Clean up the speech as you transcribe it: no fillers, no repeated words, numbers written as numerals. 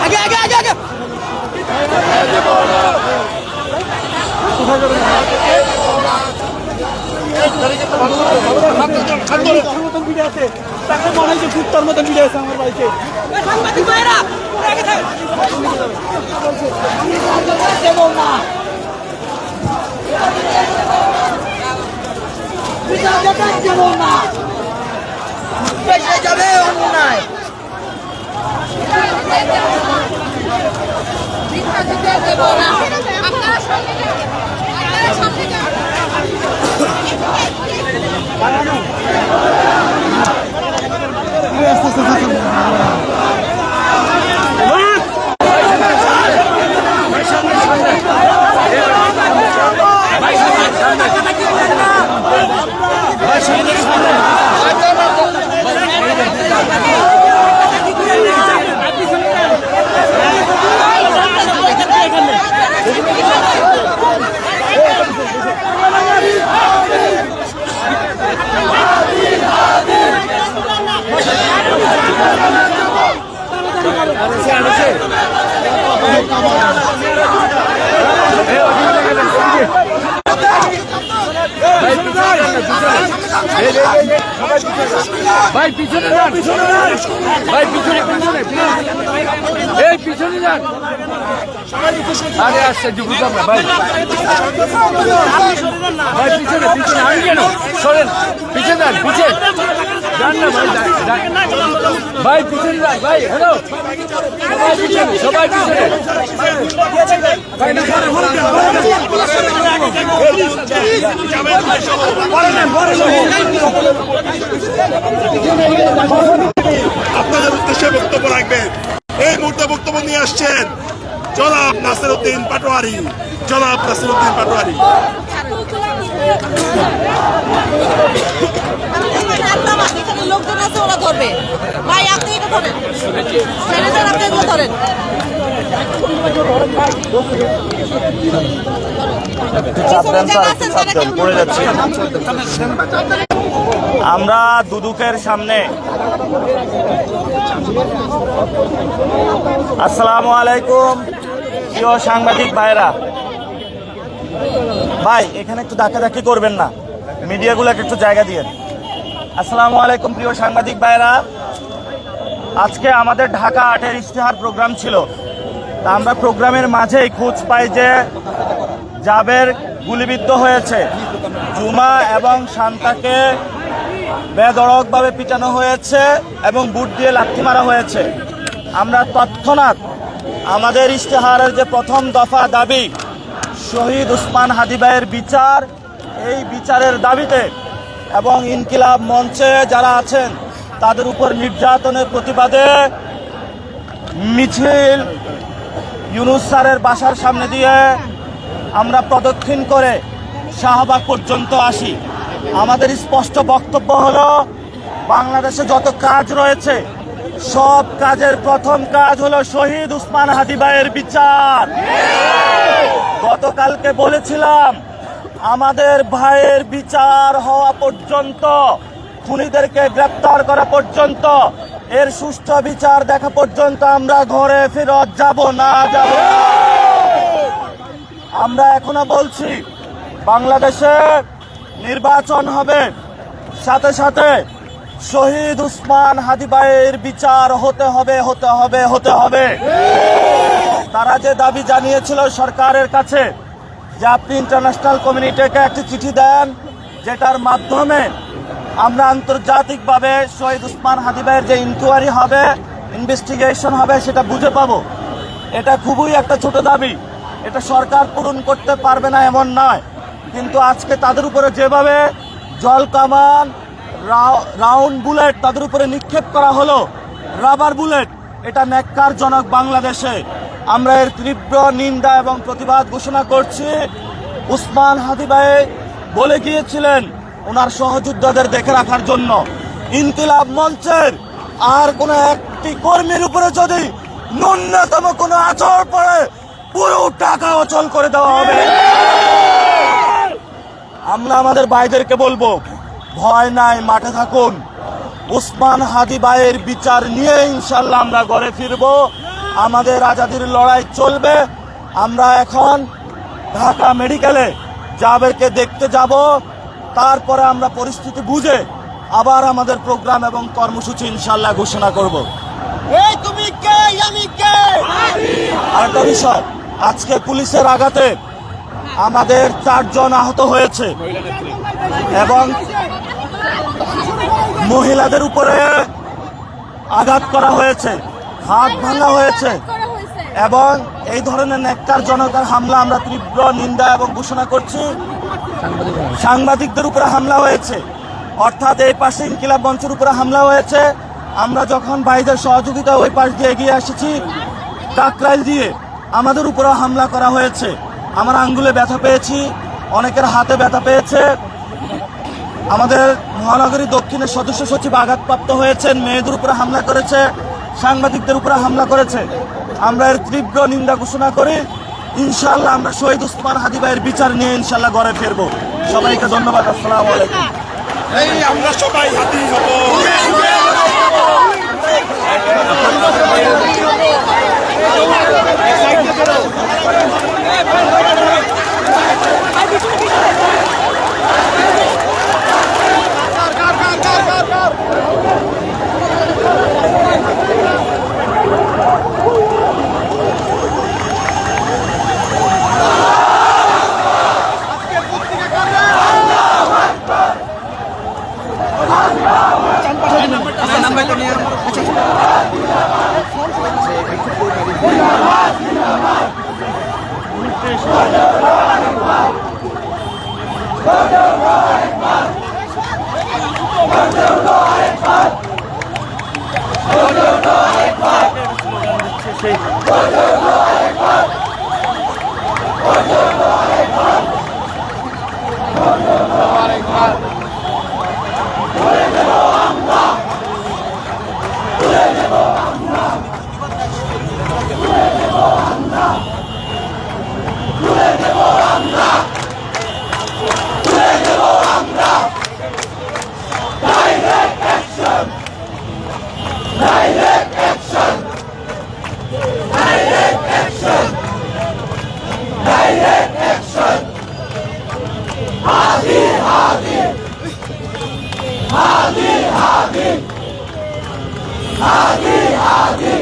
আগে আগে আগে আগে মতন ভিড়ে আছে, তাকে মনে হয় যে কুত্তার মতন ভিড়ে আছে আমার বাড়িতে। যাবে অন্যায় ভাই পিছনে যান, ভাই পিছনে পিছনে এই পিছনে যান। আরে আসছে যুবক আমরা ভাই ভাই পিছনে পিছনে আমি কেন সরেন, পিছনে যান, পিছনে যান না ভাই, ভাই পিছনে যান ভাই। হ্যালো সবাই পিছনে, সবাই পিছনে আপনাদের উদ্দেশ্যে বক্তব্য রাখবেন। এই মুহূর্তে বক্তব্য নিয়ে আসছেন জনাব নাসিরউদ্দিন পাটোয়ারি। জনাব নাসিরউদ্দিন পাটোয়ারি। লোকজন আছে, ওরা ধরবে। ভাই আপনি এটা ধরেন, আপনি এগুলো ধরেন। আমরা দুদকের সামনে। আসসালামু আলাইকুম প্রিয় সাংবাদিক ভাইরা। ভাই এখানে একটু ধাক্কাধাক্কি করবেন না, মিডিয়াগুলোকে একটু জায়গা দিয়েন। আসসালামু আলাইকুম প্রিয় সাংবাদিক ভাইরা। আজকে আমাদের ঢাকা ৮-এর ইশতেহার প্রোগ্রাম ছিল। তা আমরা প্রোগ্রামের মাঝেই খোঁজ পাই যে জাবের গুলিবিদ্ধ হয়েছে, জুমা এবং শান্তাকে বেধড়কভাবে পিটানো হয়েছে এবং বুট দিয়ে লাথি মারা হয়েছে। আমরা তৎক্ষণাৎ আমাদের ইশতেহারের যে প্রথম দফা দাবি শহীদ উসমান হাদী ভাইয়ের বিচার, এই বিচারের দাবিতে এবং ইনকিলাব মঞ্চে যারা আছেন তাদের উপর নির্যাতনের প্রতিবাদে মিছিল ইউনুস স্যারের বাসার সামনে দিয়ে আমরা প্রদক্ষিণ করে শাহবাগ পর্যন্ত আসি। আমাদের স্পষ্ট বক্তব্য হলো, বাংলাদেশে যত কাজ রয়েছে সব কাজের প্রথম কাজ হলো শহীদ উসমান হাদী ভাইয়ের বিচার। গতকালকে বলেছিলাম আমাদের ভাইয়ের বিচার হওয়া পর্যন্ত, খুনিদেরকে গ্রেপ্তার করা পর্যন্ত, এর সুষ্ঠু বিচার দেখা পর্যন্ত আমরা ঘরে ফেরত যাব না। আমরা এখনো বলছি বাংলাদেশে নির্বাচন হবে, সাথে সাথে শহীদ উসমান হাদী ভাইয়ের বিচার হতে হবে, হতে হবে, হতে হবে। তারা যে দাবি জানিয়েছিল সরকারের কাছে যে আপনি ইন্টারন্যাশনাল কমিউনিটিকে একটি চিঠি দেন যেটার মাধ্যমে আমরা আন্তর্জাতিকভাবে শহীদ উসমান হাদী ভাইয়ের যে ইনকোয়ারি হবে, ইনভেস্টিগেশন হবে, সেটা বুঝে পাবো। এটা খুবই একটা ছোট দাবি, এটা সরকার পূরণ করতে পারবে না এমন নয়, কিন্তু আজকে তাদের উপরে যেভাবে জল কামান, রাউন্ড বুলেট তাদের উপরে নিক্ষেপ করা হলো, রাবার বুলেট, এটা ন্যাক্কারজনক। বাংলাদেশে আমরা এর তীব্র নিন্দা এবং প্রতিবাদ ঘোষণা করছি। উসমান হাদী ভাই বলে গিয়েছিলেন ওনার সহযোদ্ধাদের দেখে রাখার জন্য। ইনকিলাব মঞ্চের আর কোনো একটি কর্মীর উপরে যদি ন্যূনতম কোনো আচর পড়ে পুরো টাকা অচল করে দেওয়া হবে। আমরা আমাদের ভাইদেরকে বলবো, ভয় নাই, মাঠে থাকুন। উসমান হাদি ভাইয়ের বিচার নিয়ে ইনশাল্লাহ আমরা ঘরে ফিরবো। আমাদের আজাদির লড়াই চলবে। আমরা এখন ঢাকা মেডিকেলে জাবেরকে দেখতে যাব, তারপরে আমরা পরিস্থিতি বুঝে আবার আমাদের প্রোগ্রাম এবং কর্মসূচি ইনশাল্লাহ ঘোষণা করব। আরেকটা বিষয়, আজকে পুলিশের আঘাতে আমাদের 4 জন আহত হয়েছে এবং মহিলাদের উপরে আঘাত করা হয়েছে, হাত ভাঙা হয়েছে এবং এই ধরনের নেককারজনকের হামলা আমরা তীব্র নিন্দা এবং ঘোষণা করছি। সাংবাদিকদের উপরে হামলা হয়েছে, অর্থাৎ এই পাশে ইনকিলাব মঞ্চের উপরে হামলা হয়েছে। আমরা যখন ভাইদের সহযোগিতা ওই পাশ দিয়ে এগিয়ে এসেছি, কাকরাইল দিয়ে আমাদের উপরে হামলা করা হয়েছে। আমার আঙ্গুলে ব্যথা পেয়েছি, অনেকের হাতে ব্যথা পেয়েছে। আমাদের মহানগরী দক্ষিণের সদস্য সচিব আঘাতপ্রাপ্ত হয়েছেন, মেয়েদের উপরে হামলা করেছে, সাংবাদিকদের উপরে হামলা করেছে। আমরা এর তীব্র নিন্দা ঘোষণা করি। ইনশাআল্লাহ আমরা শহীদ উসমান হাদি ভাইয়ের বিচার নিয়ে ইনশাআল্লাহ ঘরে ফিরবো। সবাইকে ধন্যবাদ। আসসালামু আলাইকুম। এই আমরা সবাই হাতি হব। Hadi